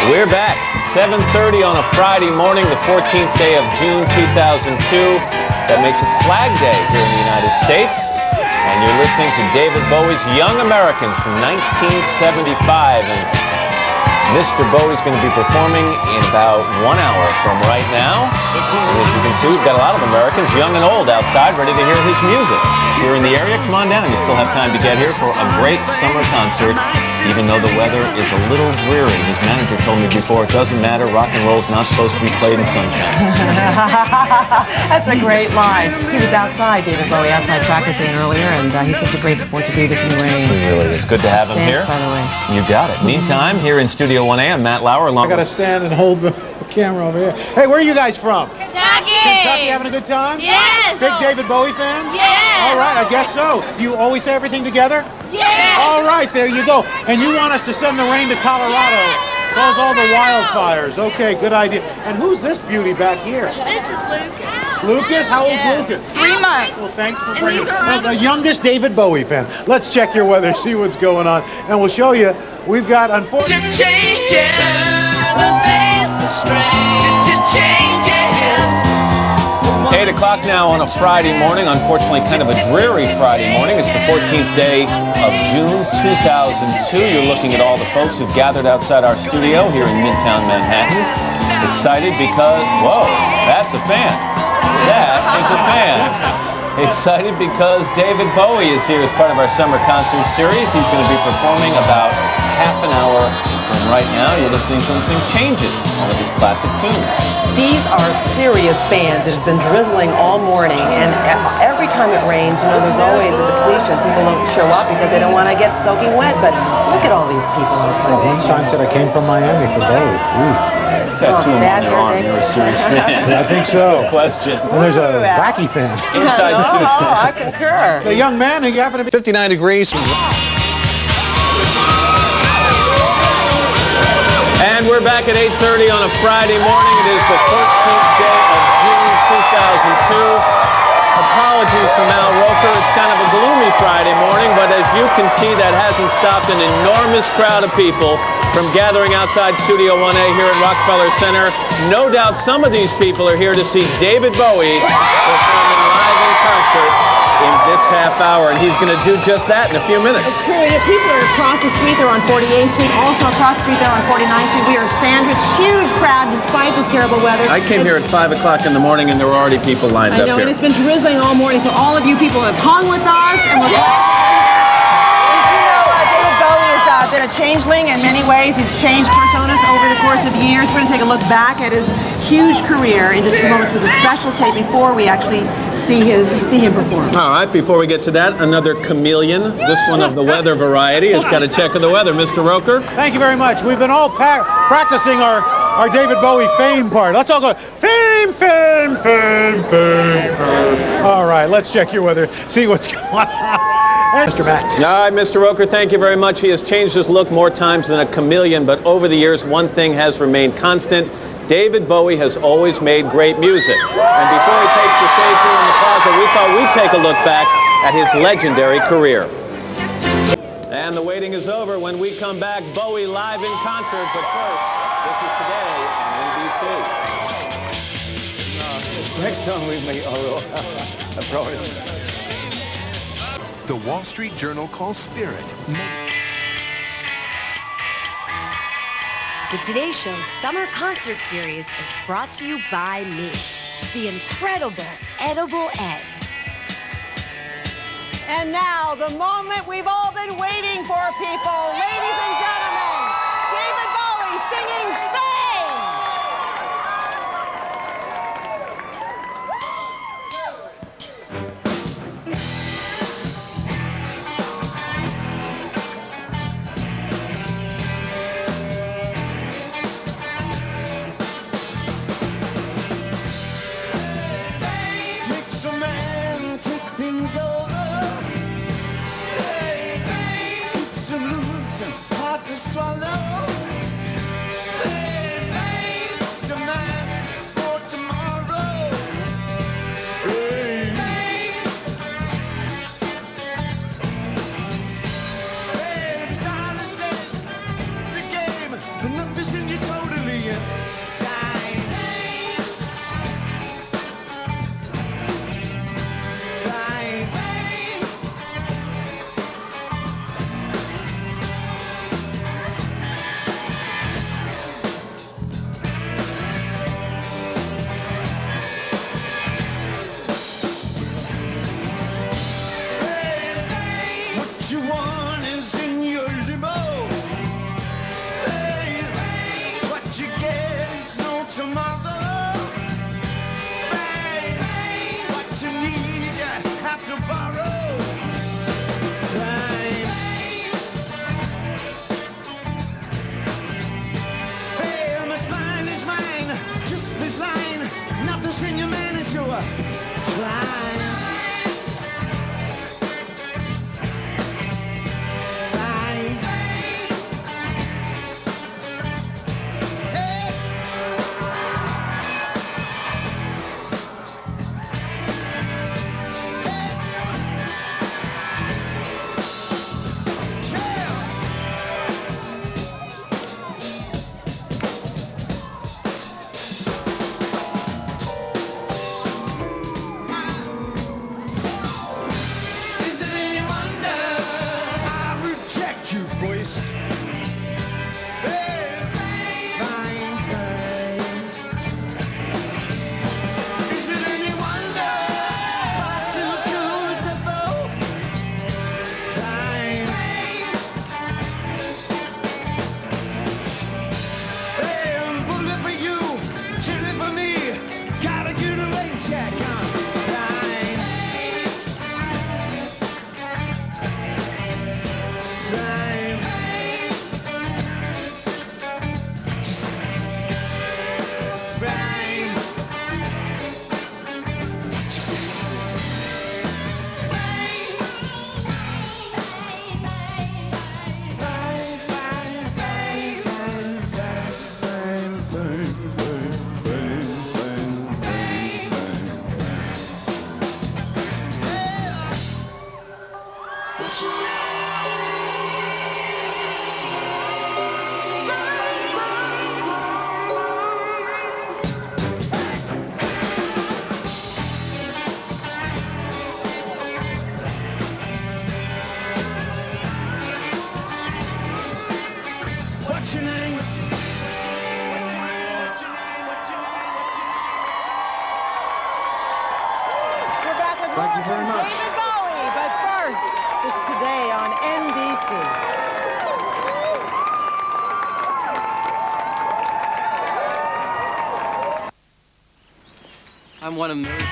We're back, 7:30 on a Friday morning, the 14th day of June 2002. That makes it Flag Day here in the United States. And you're listening to David Bowie's Young Americans from 1975. And Mr. Bowie's going to be performing in about 1 hour from right now. And as you can see, we've got a lot of Americans, young and old, outside ready to hear his music. If you're in the area, come on down. You still have time to get here for a great summer concert, even though the weather is a little dreary. His manager told me before, it doesn't matter, rock and roll's not supposed to be played in sunshine. That's a great line. He was outside, David Bowie, outside practicing earlier, and he's such a great sport to do this in the rain. It really is. Good to have him here. By the way. You got it. Meantime, here in Studio 1A, I'm Matt Lauer. I got to stand and hold the camera over here. Hey, where are you guys from? Kentucky! Kentucky, having a good time? Yes! Big David Bowie fan? Yes! All right, I guess so. You always say everything together? Yes! All right, there you go. And you want us to send the rain to Colorado, cause all the wildfires. Okay, good idea. And who's this beauty back here? This is Lucas. Lucas? How old's Lucas? 3 months. Well, thanks for And bringing these are the youngest David Bowie fan. Let's check your weather, see what's going on, and we'll show you. We've got, unfortunately... Changes, the bass, the strings, changes. 8 o'clock now on a Friday morning. Unfortunately, kind of a dreary Friday morning. It's the 14th day of June 2002. You're looking at all the folks who've gathered outside our studio here in Midtown Manhattan. Excited because, whoa, that's a fan. That is a fan. Excited because David Bowie is here as part of our summer concert series. He's going to be performing about half an hour from right now. You're listening to him sing Changes, one of his classic tunes. These are serious fans. It has been drizzling all morning, and every time it rains, you know, there's always a depletion. People don't show up because they don't want to get soaking wet, but look at all these people. One sign said I came from Miami for Bowie. Tattoo him on your arm. You're a serious fan. I think so. No question. And there's a wacky fan. Inside studio. Oh, I concur. The young man who you happen to be... 59 degrees. And we're back at 8:30 on a Friday morning. It is the 14th day of June 2002. Apologies for Mal Roker. It's kind of a gloomy Friday morning, but as you can see, that hasn't stopped an enormous crowd of people from gathering outside Studio 1A here at Rockefeller Center. No doubt some of these people are here to see David Bowie performing live in concert in this half hour, and he's going to do just that in a few minutes. It's true. People are across the street. They're on 48th Street. Also across the street, they're on 49th Street. We are sandwiched. Huge crowd despite this terrible weather. I came here at 5 o'clock in the morning, and there were already people lined up I know, here. and it's been drizzling all morning, so all of you people have hung with us, and we're David Bowie has been a changeling in many ways. He's changed personas over the course of years. We're going to take a look back at his huge career in just a few moments with a special tape before we actually see him perform. All right, before we get to that, another chameleon, this one of the weather variety, has got a check of the weather. Mr. Roker? Thank you very much. We've been all practicing our David Bowie fame part. Let's all go, fame, fame, fame, fame, fame. All right, let's check your weather, see what's going on. Mr. Matt. All right, Mr. Roker, thank you very much. He has changed his look more times than a chameleon, but over the years, one thing has remained constant. David Bowie has always made great music. And before he takes the stage here in the plaza, we thought we'd take a look back at his legendary career. And the waiting is over. When we come back, Bowie live in concert. But first, this is today on NBC. Next time we meet, I promise. The Wall Street Journal calls Spirit. The Today Show Summer Concert Series is brought to you by me, the incredible Edible Ed. And now, the moment we've all been waiting for, people. Ladies and gentlemen, David Bowie singing Fame! Makes a man take things over. Keeps him loose. Thank you very much. David Bowie, but first, it's today on NBC. I'm one of millions.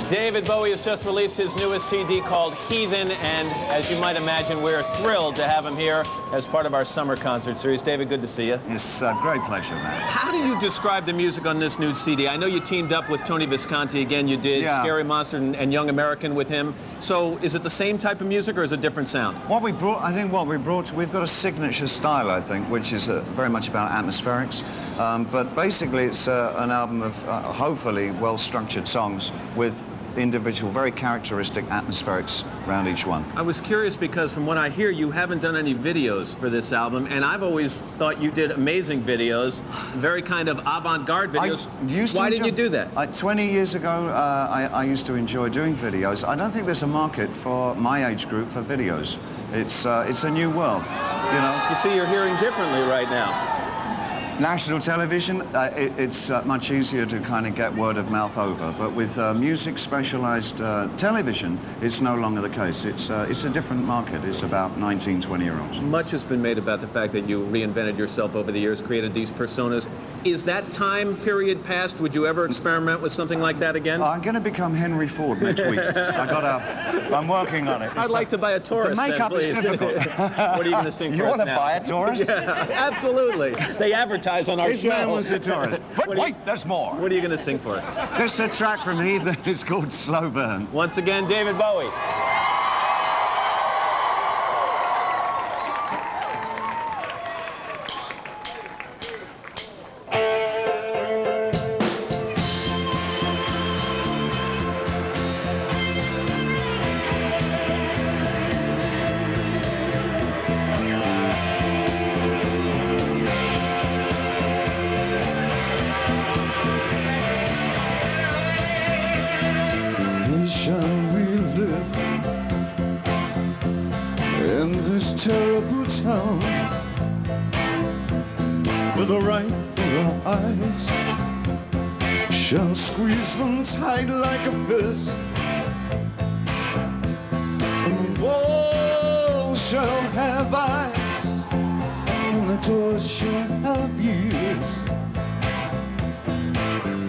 David Bowie has just released his newest CD called Heathen, and as you might imagine, we're thrilled to have him here as part of our summer concert series. David, good to see you. It's a great pleasure, man. How do you describe the music on this new CD? I know you teamed up with Tony Visconti again. You did Scary Monster and Young American with him. So is it the same type of music or is it a different sound? What we brought, I think we've got a signature style, I think, which is very much about atmospherics. But basically it's an album of hopefully well-structured songs with individual, very characteristic atmospherics around each one. I was curious because from what I hear, you haven't done any videos for this album, and I've always thought you did amazing videos, very kind of avant-garde videos. Why didn't you do that? 20 years ago, I used to enjoy doing videos. I don't think there's a market for my age group for videos. It's a new world, you know. You see, you're hearing differently right now. National television, it's much easier to kind of get word of mouth over, but with music specialized television, it's no longer the case. It's a different market. It's about 19, 20-year-olds. Much has been made about the fact that you reinvented yourself over the years, created these personas. Is that time period past? Would you ever experiment with something like that again? I'm going to become Henry Ford next week. I'm working on it. I'd like to buy a Taurus. The makeup then, please. is difficult. What are you going to sing for us now? You want to buy a Taurus? Yeah, absolutely. They advertise on our This show. man wants a Taurus. But wait, there's more. What are you going to sing for us? This is a track from Heathen. It's called Slow Burn. Once again, David Bowie. Shall we live in this terrible town with a right for our eyes? Shall squeeze them tight like a fist, and the walls shall have eyes, and the doors shall have ears,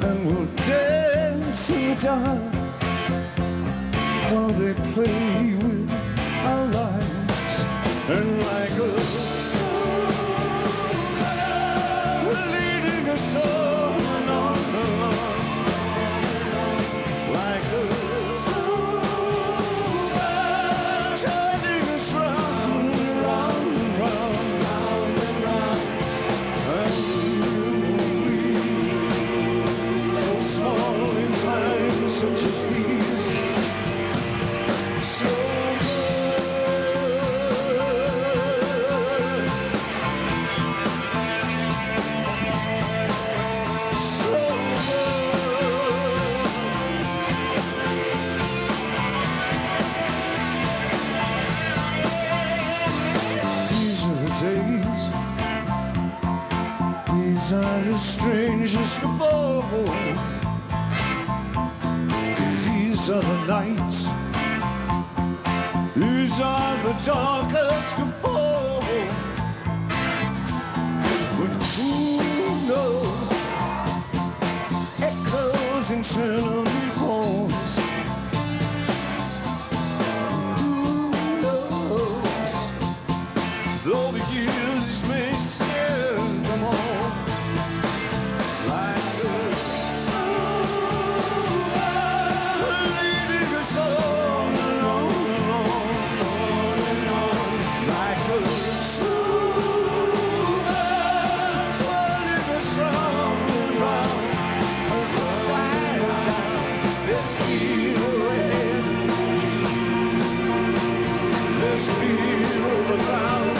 and we'll dance in the dark while they play with our lives, and like a leading us on strangest of all. These are the nights, these are the darkest of all. But who knows, echoes in tenement halls. Who knows, though the years may send them all like leading us on and on and on and on, like twirling us round and round, upside down. This feel ahead, this feel over ground.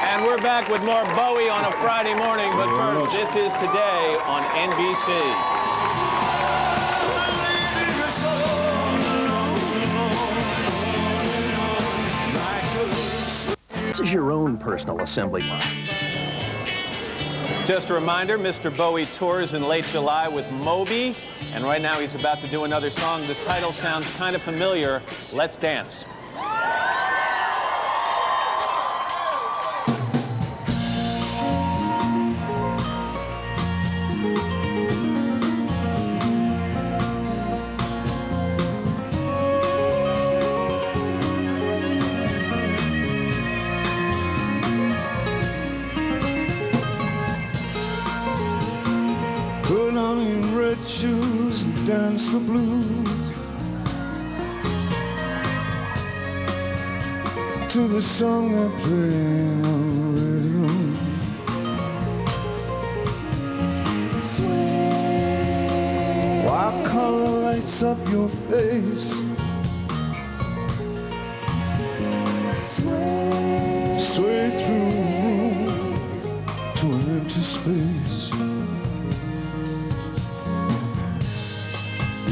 And we're back with more Bowie on a Friday morning, but first, this is Today on NBC. This is your own personal assembly line. Just a reminder, Mr. Bowie tours in late July with Moby, and right now he's about to do another song. The title sounds kind of familiar. Let's dance. Put on your red shoes and dance the blues to the song they're playing on the radio. While color lights up your face, sway through the room to an empty space.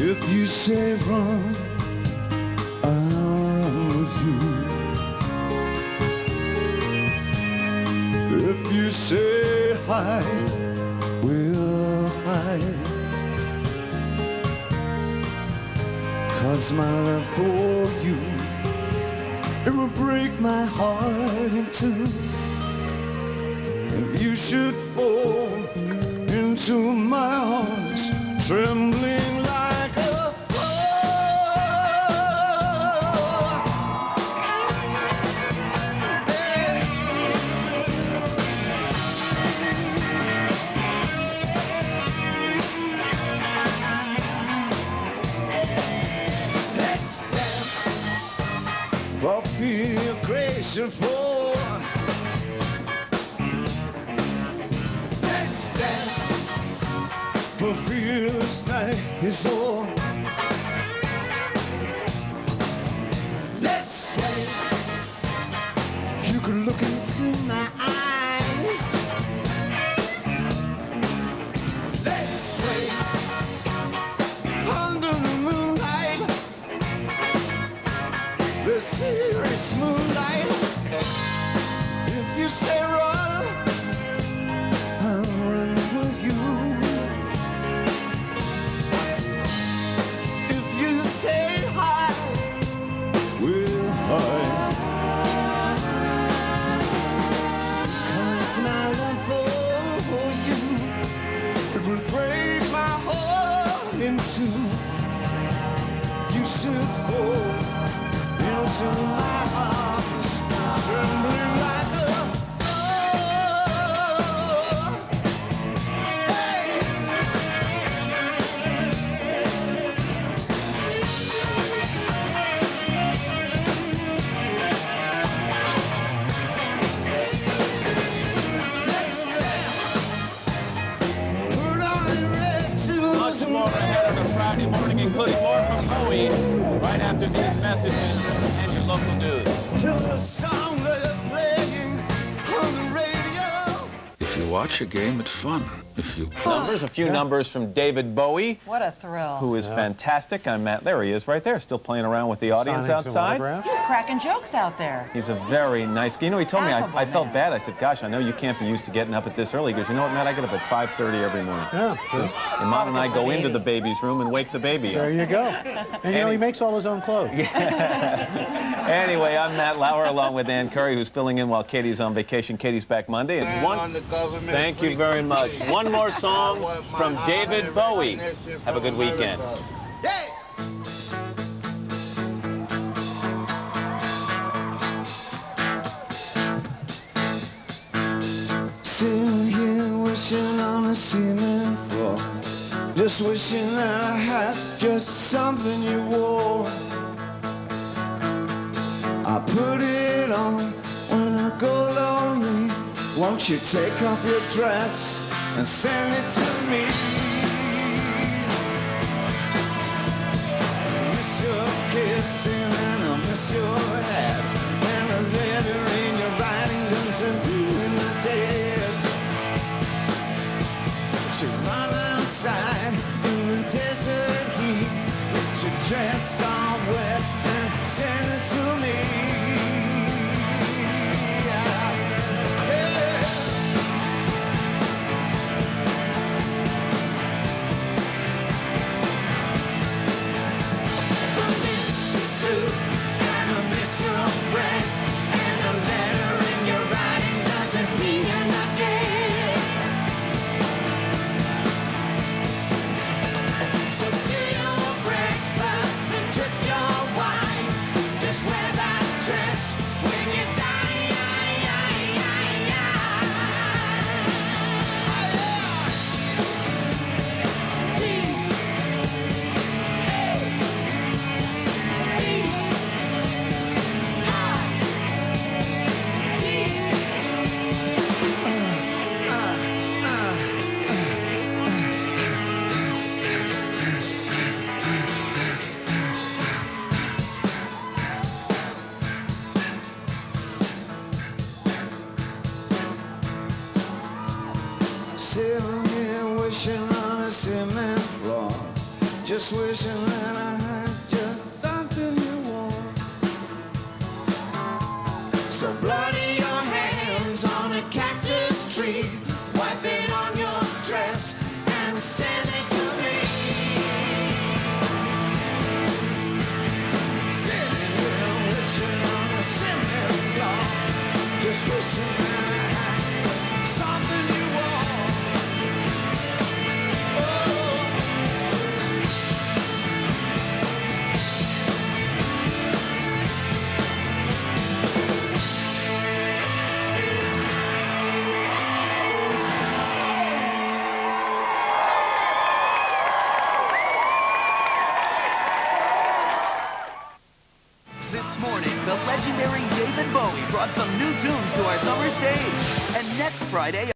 If you say run, I'll run with you. If you say hide, we'll hide. 'Cause my love for you, it will break my heart in two. If you should fall into my arms, trembling like a let's dance for fear, grace, and for. Let's dance for fear this night is all. Let's sway. You can look into my eyes. Let's sway under the serious moonlight. If you say run, I'll run with you. If you say hi, we'll hide. 'Cause my love for you, it will break my heart in two. You should fall into my arms, trembling like a hey. Put on your red shoes. Much more ahead on a Friday morning, including more from Bowie, right after these messages and your local news. To the song they're playing on the radio. If you watch a game, it's fun. If you... Numbers, a few numbers from David Bowie, What a thrill. who is fantastic. I'm Matt. There he is, right there, still playing around with the audience Signing some outside. autographs. He's cracking jokes out there. He's a very nice guy. You know, he told me, Affable I felt man. bad. I said, gosh, I know you can't be used to getting up at this early. He goes, you know what, Matt, I get up at 5:30 every morning. Yeah, good. Iman and I Because go the into baby. the baby's room and wake the baby There up. you go. And you know, he makes all his own clothes. Anyway, I'm Matt Lauer along with Ann Curry, who's filling in while Katie's on vacation. Katie's back Monday. And thank you very much. One more song from David Bowie. Have a good weekend. Hey! Sitting here wishing on a cement floor, just wishing that I had just something you wore. I put it on when I go lonely. Won't you take off your dress and send it to me? I miss your kissing and I miss your hat, and a letter in your writing doesn't mean the dead. But you run outside in the desert heat, get your dress all wet and send it to me. Sitting here wishing on a cement floor, just wishing that I had just something you wore. So bloody your hands on a cactus tree, wipe it on your dress and send it to me. Sitting here wishing on a cement floor, just wishing that I had just something you wore. This morning, the legendary David Bowie brought some new tunes to our summer stage. And next Friday...